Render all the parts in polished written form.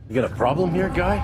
You got a problem here, guy?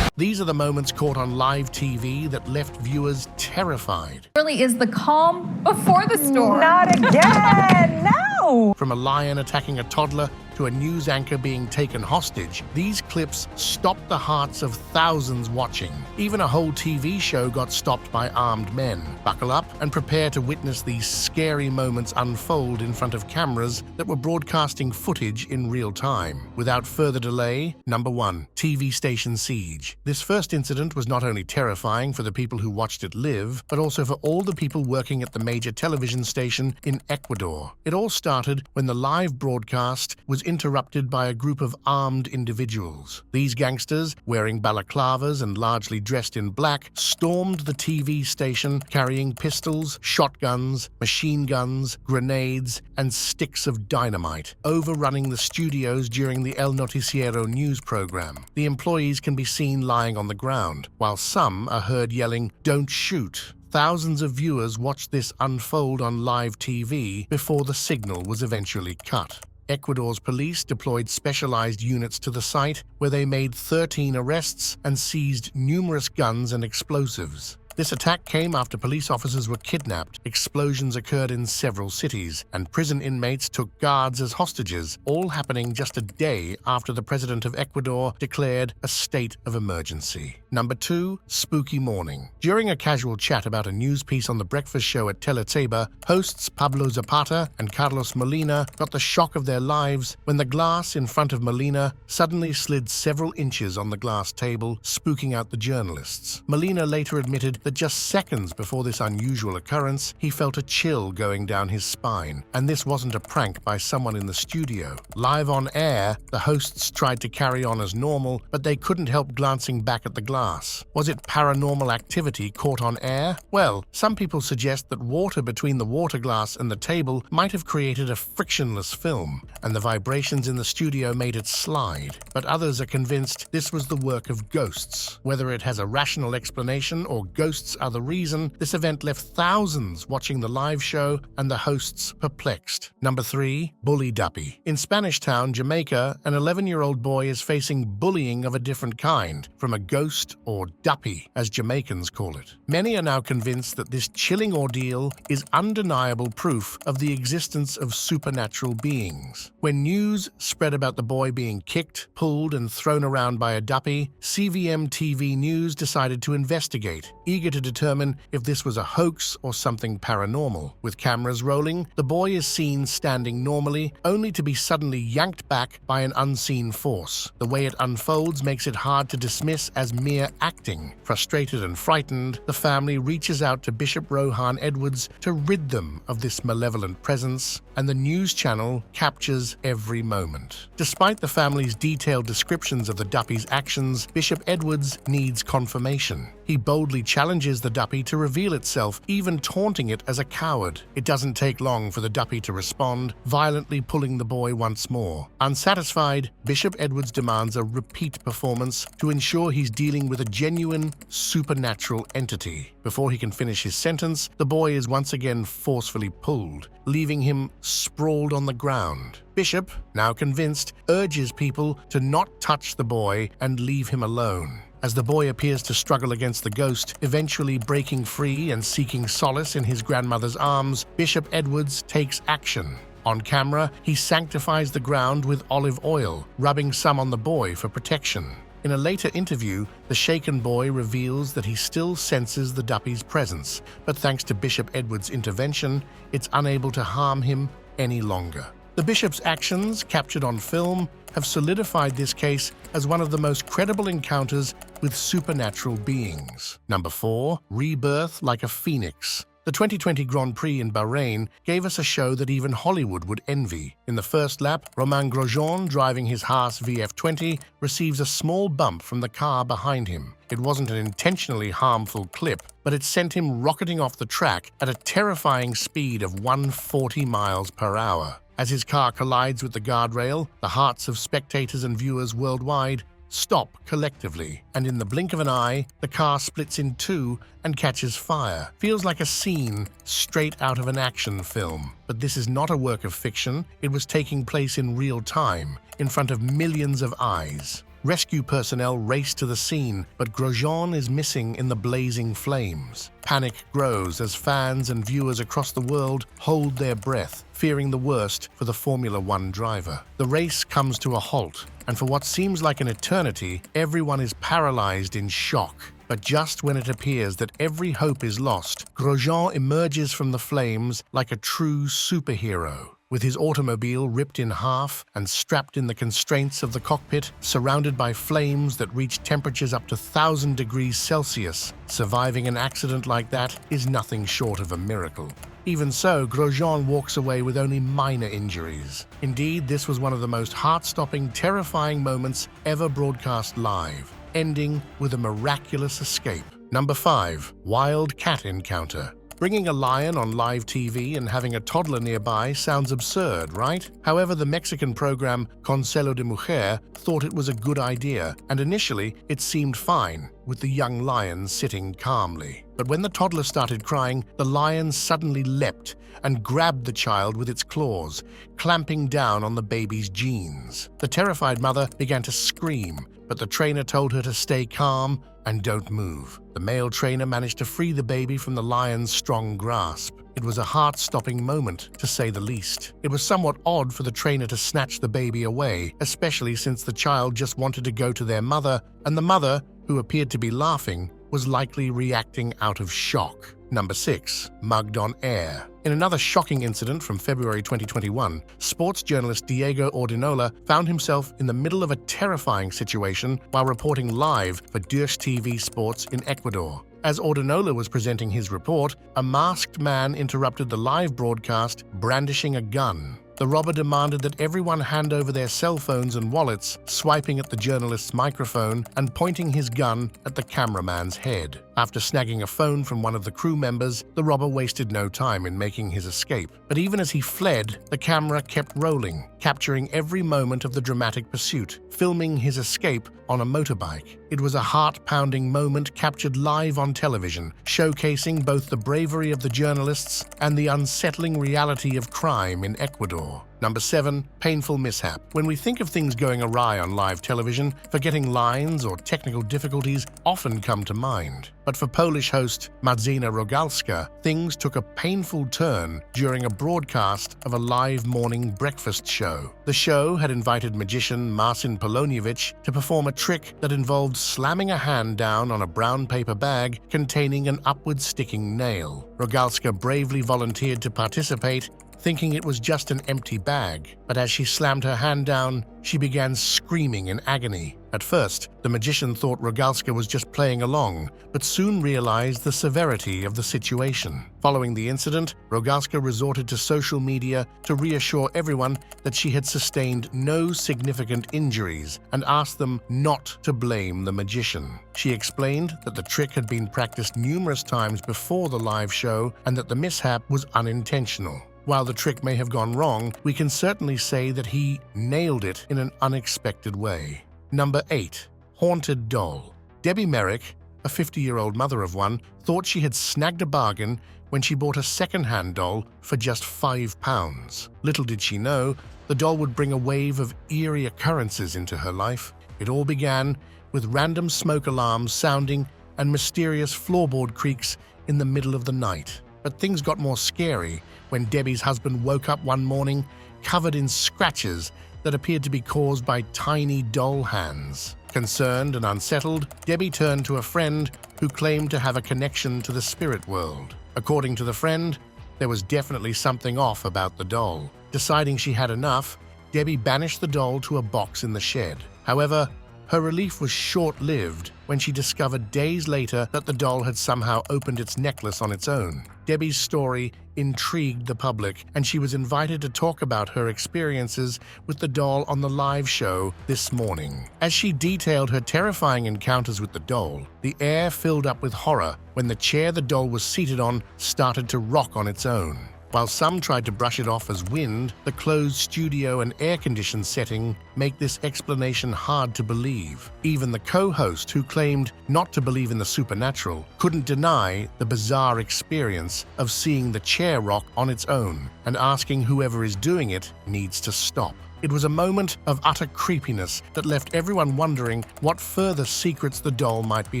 These are the moments caught on live TV that left viewers terrified. Really is the calm before the storm. Not again! No! From a lion attacking a toddler to a news anchor being taken hostage, these clips stopped the hearts of thousands watching. Even a whole TV show got stopped by armed men. Buckle up and prepare to witness these scary moments unfold in front of cameras that were broadcasting footage in real time. Without further delay, number 1, TV station siege. This first incident was not only terrifying for the people who watched it live, but also for all the people working at the major television station in Ecuador. It all started when the live broadcast was interrupted by a group of armed individuals. These gangsters, wearing balaclavas and largely dressed in black, stormed the TV station carrying pistols, shotguns, machine guns, grenades, and sticks of dynamite, overrunning the studios during the El Noticiero news program. The employees can be seen lying on the ground, while some are heard yelling, "Don't shoot." Thousands of viewers watched this unfold on live TV before the signal was eventually cut. Ecuador's police deployed specialized units to the site, where they made 13 arrests and seized numerous guns and explosives. This attack came after police officers were kidnapped, explosions occurred in several cities, and prison inmates took guards as hostages, all happening just a day after the president of Ecuador declared a state of emergency. Number 2, spooky morning. During a casual chat about a news piece on the breakfast show at Teleteba, hosts Pablo Zapata and Carlos Molina got the shock of their lives when the glass in front of Molina suddenly slid several inches on the glass table, spooking out the journalists. Molina later admitted that just seconds before this unusual occurrence, he felt a chill going down his spine, and this wasn't a prank by someone in the studio. Live on air, the hosts tried to carry on as normal, but they couldn't help glancing back at the glass. Was it paranormal activity caught on air? Well, some people suggest that water between the water glass and the table might have created a frictionless film, and the vibrations in the studio made it slide. But others are convinced this was the work of ghosts. Whether it has a rational explanation or ghosts are the reason, this event left thousands watching the live show and the hosts perplexed. Number 3, bully duppy. In Spanish Town, Jamaica, an 11-year-old boy is facing bullying of a different kind, from a ghost or duppy, as Jamaicans call it. Many are now convinced that this chilling ordeal is undeniable proof of the existence of supernatural beings. When news spread about the boy being kicked, pulled, and thrown around by a duppy, CVM TV News decided to investigate, eager to determine if this was a hoax or something paranormal. With cameras rolling, the boy is seen standing normally, only to be suddenly yanked back by an unseen force. The way it unfolds makes it hard to dismiss as mere acting. Frustrated and frightened, the family reaches out to Bishop Rohan Edwards to rid them of this malevolent presence, and the news channel captures every moment. Despite the family's detailed descriptions of the duppy's actions, Bishop Edwards needs confirmation. He boldly challenges the duppy to reveal itself, even taunting it as a coward. It doesn't take long for the duppy to respond, violently pulling the boy once more. Unsatisfied, Bishop Edwards demands a repeat performance to ensure he's dealing with a genuine, supernatural entity. Before he can finish his sentence, the boy is once again forcefully pulled, leaving him sprawled on the ground. Bishop, now convinced, urges people to not touch the boy and leave him alone. As the boy appears to struggle against the ghost, eventually breaking free and seeking solace in his grandmother's arms, Bishop Edwards takes action. On camera, he sanctifies the ground with olive oil, rubbing some on the boy for protection. In a later interview, the shaken boy reveals that he still senses the duppy's presence, but thanks to Bishop Edwards' intervention, it's unable to harm him any longer. The bishop's actions, captured on film, have solidified this case as one of the most credible encounters with supernatural beings. Number 4, rebirth like a phoenix. The 2020 Grand Prix in Bahrain gave us a show that even Hollywood would envy. In the first lap, Romain Grosjean, driving his Haas VF20, receives a small bump from the car behind him. It wasn't an intentionally harmful clip, but it sent him rocketing off the track at a terrifying speed of 140 miles per hour. As his car collides with the guardrail, the hearts of spectators and viewers worldwide stop collectively, and in the blink of an eye, the car splits in two and catches fire. Feels like a scene straight out of an action film. But this is not a work of fiction. It was taking place in real time, in front of millions of eyes. Rescue personnel race to the scene, but Grosjean is missing in the blazing flames. Panic grows as fans and viewers across the world hold their breath, fearing the worst for the Formula One driver. The race comes to a halt, and for what seems like an eternity, everyone is paralyzed in shock. But just when it appears that every hope is lost, Grosjean emerges from the flames like a true superhero. With his automobile ripped in half and strapped in the constraints of the cockpit, surrounded by flames that reach temperatures up to 1,000 degrees Celsius, surviving an accident like that is nothing short of a miracle. Even so, Grosjean walks away with only minor injuries. Indeed, this was one of the most heart-stopping, terrifying moments ever broadcast live, ending with a miraculous escape. Number 5. Wild cat encounter. Bringing a lion on live TV and having a toddler nearby sounds absurd, right? However, the Mexican program Consuelo de Mujer thought it was a good idea, and initially it seemed fine, with the young lion sitting calmly. But when the toddler started crying, the lion suddenly leapt and grabbed the child with its claws, clamping down on the baby's jeans. The terrified mother began to scream, but the trainer told her to stay calm and don't move. The male trainer managed to free the baby from the lion's strong grasp. It was a heart-stopping moment, to say the least. It was somewhat odd for the trainer to snatch the baby away, especially since the child just wanted to go to their mother, and the mother, who appeared to be laughing, was likely reacting out of shock. Number 6. Mugged on air. In another shocking incident from February 2021, sports journalist Diego Ordinola found himself in the middle of a terrifying situation while reporting live for Dish TV Sports in Ecuador. As Ordinola was presenting his report, a masked man interrupted the live broadcast, brandishing a gun. The robber demanded that everyone hand over their cell phones and wallets, swiping at the journalist's microphone and pointing his gun at the cameraman's head. After snagging a phone from one of the crew members, the robber wasted no time in making his escape. But even as he fled, the camera kept rolling, capturing every moment of the dramatic pursuit, filming his escape on a motorbike. It was a heart-pounding moment captured live on television, showcasing both the bravery of the journalists and the unsettling reality of crime in Ecuador. Number 7. Painful mishap. When we think of things going awry on live television, forgetting lines or technical difficulties often come to mind. But for Polish host Marcina Rogalska, things took a painful turn during a broadcast of a live morning breakfast show. The show had invited magician Marcin Poloniewicz to perform a trick that involved slamming a hand down on a brown paper bag containing an upward-sticking nail. Rogalska bravely volunteered to participate, thinking it was just an empty bag. But as she slammed her hand down, she began screaming in agony. At first, the magician thought Rogalska was just playing along, but soon realized the severity of the situation. Following the incident, Rogalska resorted to social media to reassure everyone that she had sustained no significant injuries and asked them not to blame the magician. She explained that the trick had been practiced numerous times before the live show and that the mishap was unintentional. While the trick may have gone wrong, we can certainly say that he nailed it in an unexpected way. Number 8. Haunted doll. Debbie Merrick, a 50-year-old mother of one, thought she had snagged a bargain when she bought a second-hand doll for just £5. Little did she know, the doll would bring a wave of eerie occurrences into her life. It all began with random smoke alarms sounding and mysterious floorboard creaks in the middle of the night. But things got more scary when Debbie's husband woke up one morning covered in scratches that appeared to be caused by tiny doll hands. Concerned and unsettled, Debbie turned to a friend who claimed to have a connection to the spirit world. According to the friend, there was definitely something off about the doll. Deciding she had enough, Debbie banished the doll to a box in the shed. However, her relief was short-lived when she discovered days later that the doll had somehow opened its necklace on its own. Debbie's story intrigued the public, and she was invited to talk about her experiences with the doll on the live show this morning. As she detailed her terrifying encounters with the doll, the air filled up with horror when the chair the doll was seated on started to rock on its own. While some tried to brush it off as wind, the closed studio and air-conditioned setting make this explanation hard to believe. Even the co-host, who claimed not to believe in the supernatural, couldn't deny the bizarre experience of seeing the chair rock on its own and asking whoever is doing it needs to stop. It was a moment of utter creepiness that left everyone wondering what further secrets the doll might be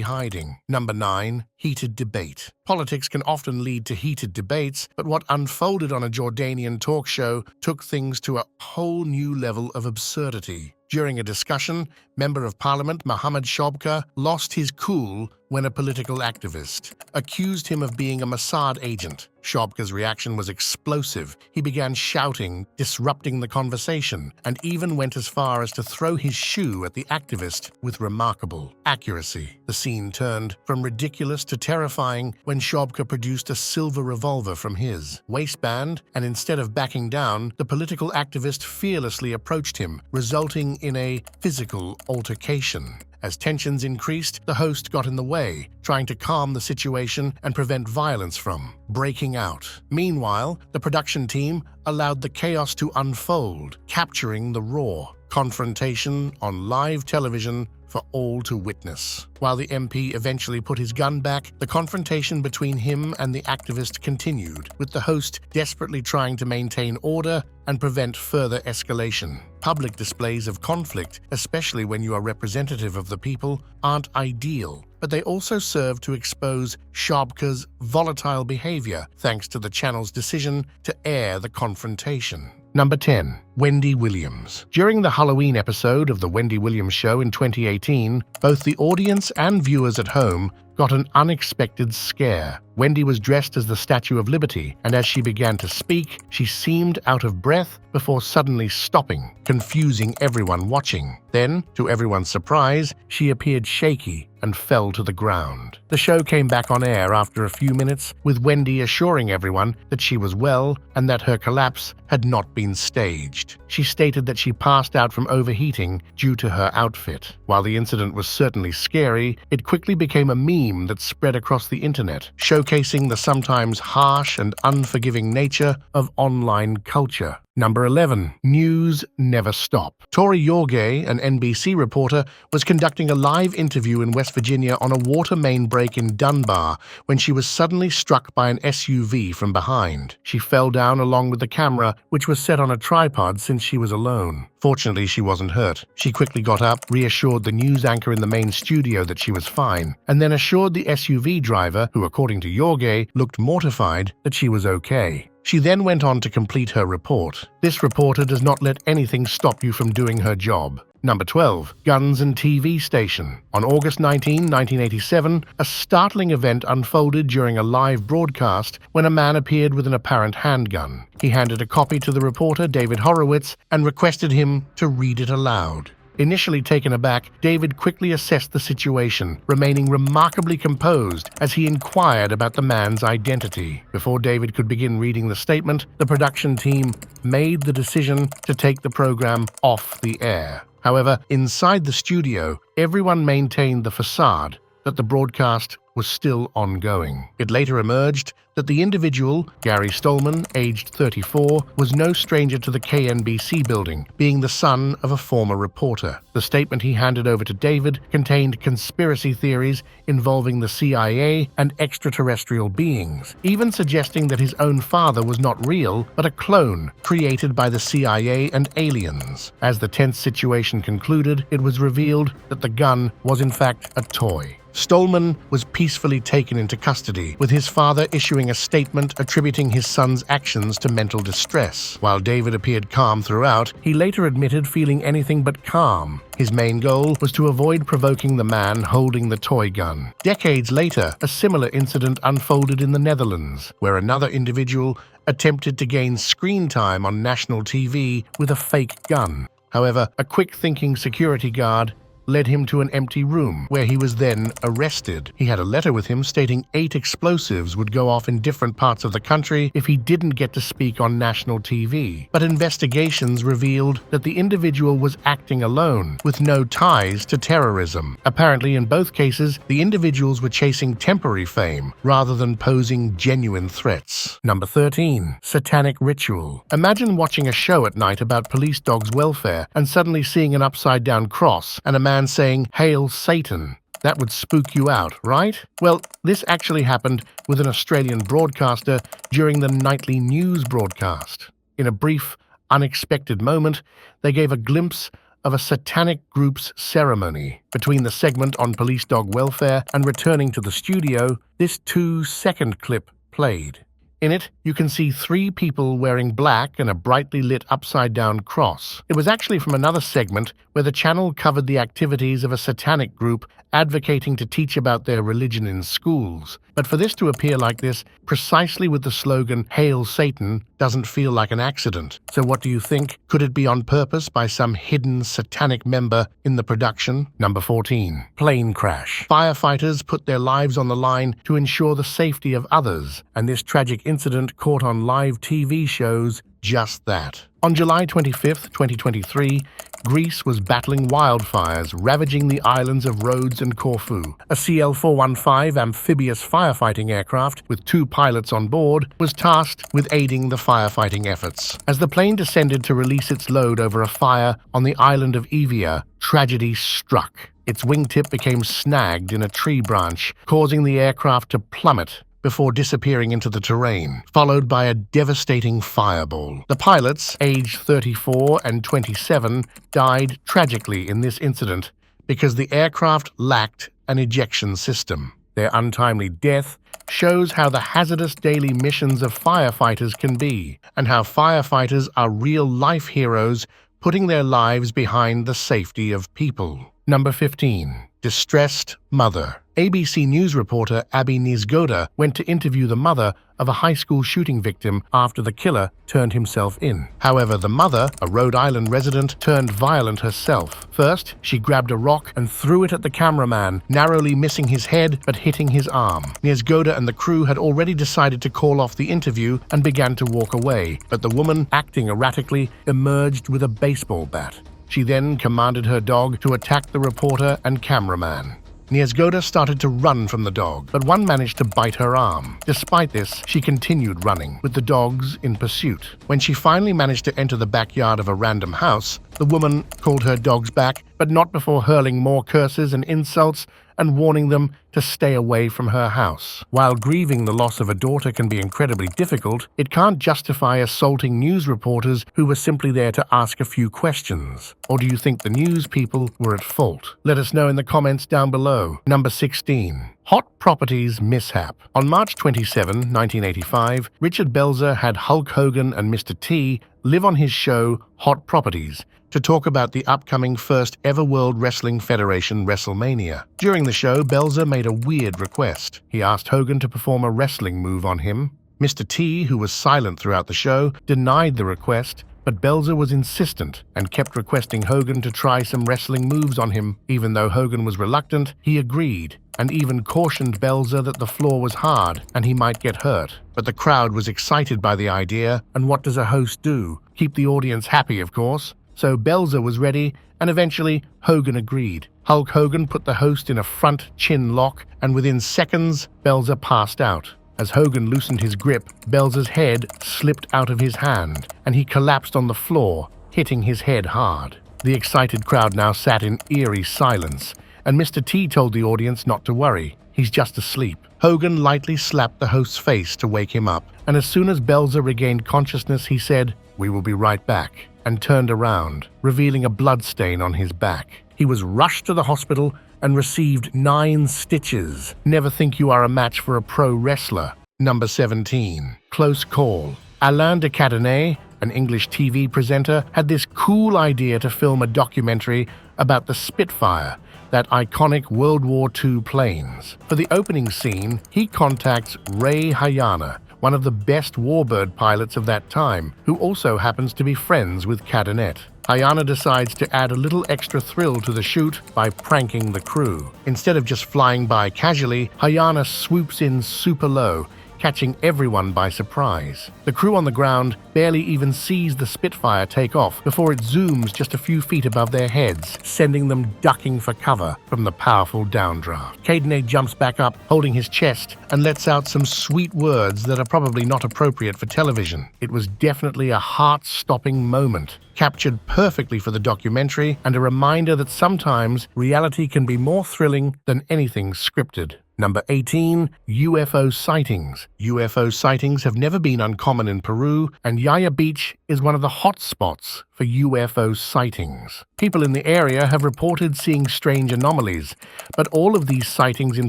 hiding. Number 9. Heated debate. Politics can often lead to heated debates, but what unfolded on a Jordanian talk show took things to a whole new level of absurdity. During a discussion, Member of Parliament Mohammed Shobka lost his cool when a political activist accused him of being a Mossad agent. Shobka's reaction was explosive. He began shouting, disrupting the conversation, and even went as far as to throw his shoe at the activist with remarkable accuracy. The scene turned from ridiculous to terrifying when Shobka produced a silver revolver from his waistband, and instead of backing down, the political activist fearlessly approached him, resulting in a physical altercation. As tensions increased, the host got in the way, trying to calm the situation and prevent violence from breaking out. Meanwhile, the production team allowed the chaos to unfold, capturing the raw confrontation on live television for all to witness. While the MP eventually put his gun back, the confrontation between him and the activist continued, with the host desperately trying to maintain order and prevent further escalation. Public displays of conflict, especially when you are representative of the people, aren't ideal, but they also serve to expose Shobka's volatile behavior thanks to the channel's decision to air the confrontation. Number 10. Wendy Williams. During the Halloween episode of The Wendy Williams Show in 2018, both the audience and viewers at home got an unexpected scare. Wendy was dressed as the Statue of Liberty, and as she began to speak, she seemed out of breath before suddenly stopping, confusing everyone watching. Then, to everyone's surprise, she appeared shaky and fell to the ground. The show came back on air after a few minutes, with Wendy assuring everyone that she was well and that her collapse had not been staged. She stated that she passed out from overheating due to her outfit. While the incident was certainly scary, it quickly became a meme that spread across the internet, showcasing the sometimes harsh and unforgiving nature of online culture. Number 11. News never stop. Tori Yorgay, an NBC reporter, was conducting a live interview in West Virginia on a water main break in Dunbar when she was suddenly struck by an SUV from behind. She fell down along with the camera, which was set on a tripod since she was alone. Fortunately, she wasn't hurt. She quickly got up, reassured the news anchor in the main studio that she was fine, and then assured the SUV driver, who according to Yorgay looked mortified, that she was okay. She then went on to complete her report. This reporter does not let anything stop you from doing her job. Number 12. Guns and TV Station. On August 19, 1987, a startling event unfolded during a live broadcast when a man appeared with an apparent handgun. He handed a copy to the reporter, David Horowitz, and requested him to read it aloud. Initially taken aback, David quickly assessed the situation, remaining remarkably composed as he inquired about the man's identity. Before David could begin reading the statement, the production team made the decision to take the program off the air. However, inside the studio, everyone maintained the facade that the broadcast was still ongoing. It later emerged that the individual, Gary Stolman, aged 34, was no stranger to the KNBC building, being the son of a former reporter. The statement he handed over to David contained conspiracy theories involving the CIA and extraterrestrial beings, even suggesting that his own father was not real, but a clone created by the CIA and aliens. As the tense situation concluded, it was revealed that the gun was in fact a toy. Stolman was peacefully taken into custody, with his father issuing a statement attributing his son's actions to mental distress. While David appeared calm throughout, he later admitted feeling anything but calm. His main goal was to avoid provoking the man holding the toy gun. Decades later, a similar incident unfolded in the Netherlands, where another individual attempted to gain screen time on national TV with a fake gun. However, a quick-thinking security guard led him to an empty room, where he was then arrested. He had a letter with him stating 8 explosives would go off in different parts of the country if he didn't get to speak on national TV. But investigations revealed that the individual was acting alone, with no ties to terrorism. Apparently, in both cases, the individuals were chasing temporary fame rather than posing genuine threats. Number 13. Satanic ritual. Imagine watching a show at night about police dogs' welfare and suddenly seeing an upside-down cross and a man saying, "Hail Satan." That would spook you out, right? Well, this actually happened with an Australian broadcaster during the nightly news broadcast. In a brief, unexpected moment, they gave a glimpse of a satanic group's ceremony. Between the segment on police dog welfare and returning to the studio, this 2-second clip played. In it, you can see 3 people wearing black and a brightly lit upside-down cross. It was actually from another segment where the channel covered the activities of a satanic group advocating to teach about their religion in schools. But for this to appear like this, precisely with the slogan "Hail Satan," doesn't feel like an accident. So what do you think? Could it be on purpose by some hidden satanic member in the production? Number 14. Plane crash. Firefighters put their lives on the line to ensure the safety of others, and this tragic incident caught on live TV shows just that. On July 25, 2023, Greece was battling wildfires ravaging the islands of Rhodes and Corfu. A CL-415 amphibious firefighting aircraft with 2 pilots on board was tasked with aiding the firefighting efforts. As the plane descended to release its load over a fire on the island of Evia, tragedy struck. Its wingtip became snagged in a tree branch, causing the aircraft to plummet before disappearing into the terrain, followed by a devastating fireball. The pilots, aged 34 and 27, died tragically in this incident because the aircraft lacked an ejection system. Their untimely death shows how the hazardous daily missions of firefighters can be, and how firefighters are real-life heroes putting their lives behind the safety of people. Number 15. Distressed mother. ABC News reporter Abby Nizgoda went to interview the mother of a high school shooting victim after the killer turned himself in. However, the mother, a Rhode Island resident, turned violent herself. First, she grabbed a rock and threw it at the cameraman, narrowly missing his head but hitting his arm. Nizgoda and the crew had already decided to call off the interview and began to walk away, but the woman, acting erratically, emerged with a baseball bat. She then commanded her dog to attack the reporter and cameraman. Nizgoda started to run from the dog, but one managed to bite her arm. Despite this, she continued running, with the dogs in pursuit. When she finally managed to enter the backyard of a random house, the woman called her dogs back, but not before hurling more curses and insults and warning them to stay away from her house. While grieving the loss of a daughter can be incredibly difficult, it can't justify assaulting news reporters who were simply there to ask a few questions. Or do you think the news people were at fault? Let us know in the comments down below. Number 16. Hot Properties Mishap. On March 27, 1985, Richard Belzer had Hulk Hogan and Mr. T live on his show Hot Properties to talk about the upcoming first ever World Wrestling Federation WrestleMania. During the show, Belzer made a weird request. He asked Hogan to perform a wrestling move on him. Mr. T, who was silent throughout the show, denied the request, but Belzer was insistent and kept requesting Hogan to try some wrestling moves on him. Even though Hogan was reluctant, he agreed, and even cautioned Belzer that the floor was hard and he might get hurt. But the crowd was excited by the idea, and what does a host do? Keep the audience happy, of course. So Belzer was ready, and eventually Hogan agreed. Hulk Hogan put the host in a front chin lock, and within seconds, Belzer passed out. As Hogan loosened his grip, Belzer's head slipped out of his hand, and he collapsed on the floor, hitting his head hard. The excited crowd now sat in eerie silence, and Mr. T told the audience not to worry. He's just asleep. Hogan lightly slapped the host's face to wake him up, and as soon as Belzer regained consciousness, he said, "We will be right back," and turned around, revealing a bloodstain on his back. He was rushed to the hospital and received 9 stitches. Never think you are a match for a pro wrestler. Number 17. Close Call. Alain de Cadenet, an English TV presenter, had this cool idea to film a documentary about the Spitfire, that iconic World War II planes. For the opening scene, he contacts Ray Hayana, one of the best warbird pilots of that time, who also happens to be friends with Cadenet. Hayana decides to add a little extra thrill to the shoot by pranking the crew. Instead of just flying by casually, Hayana swoops in super low, catching everyone by surprise. The crew on the ground barely even sees the Spitfire take off before it zooms just a few feet above their heads, sending them ducking for cover from the powerful downdraft. Cadenet jumps back up, holding his chest, and lets out some sweet words that are probably not appropriate for television. It was definitely a heart-stopping moment, captured perfectly for the documentary, and a reminder that sometimes reality can be more thrilling than anything scripted. Number 18. UFO sightings. UFO sightings have never been uncommon in Peru, and Yaya Beach is one of the hot spots for UFO sightings. People in the area have reported seeing strange anomalies, but all of these sightings in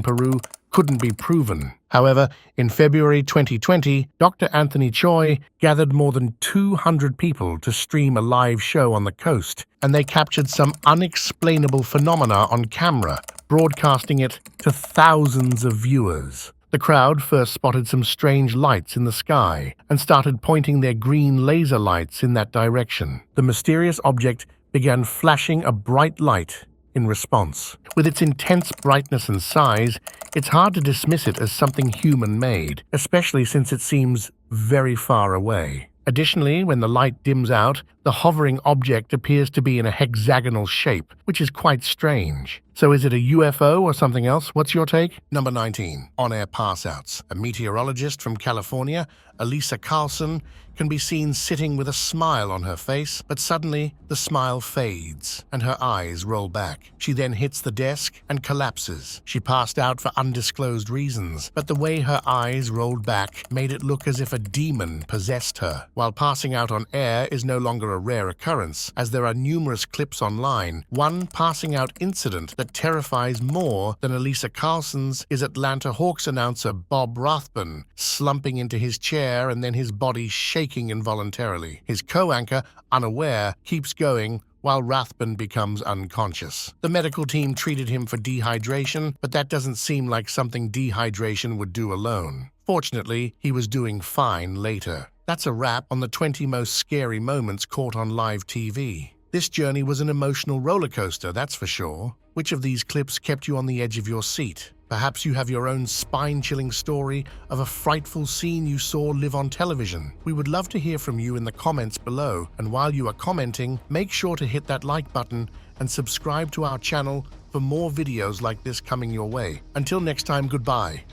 Peru couldn't be proven. However, in February 2020, Dr. Anthony Choi gathered more than 200 people to stream a live show on the coast, and they captured some unexplainable phenomena on camera, broadcasting it to thousands of viewers. The crowd first spotted some strange lights in the sky and started pointing their green laser lights in that direction. The mysterious object began flashing a bright light in response. With its intense brightness and size, it's hard to dismiss it as something human-made, especially since it seems very far away. Additionally, when the light dims out, the hovering object appears to be in a hexagonal shape, which is quite strange. So is it a UFO or something else? What's your take? Number 19. On-air pass-outs. A meteorologist from California, Elisa Carlson, can be seen sitting with a smile on her face, but suddenly the smile fades and her eyes roll back. She then hits the desk and collapses. She passed out for undisclosed reasons, but the way her eyes rolled back made it look as if a demon possessed her. While passing out on air is no longer a rare occurrence, as there are numerous clips online, one passing out incident that terrifies more than Elisa Carlson's is Atlanta Hawks announcer Bob Rathbun slumping into his chair and then his body shaking involuntarily. His co-anchor, unaware, keeps going while Rathbun becomes unconscious. The medical team treated him for dehydration, but that doesn't seem like something dehydration would do alone. Fortunately, he was doing fine later. That's a wrap on the 20 most scary moments caught on live TV. This journey was an emotional roller coaster, that's for sure. Which of these clips kept you on the edge of your seat? Perhaps you have your own spine-chilling story of a frightful scene you saw live on television. We would love to hear from you in the comments below, and while you are commenting, make sure to hit that like button and subscribe to our channel for more videos like this coming your way. Until next time, goodbye.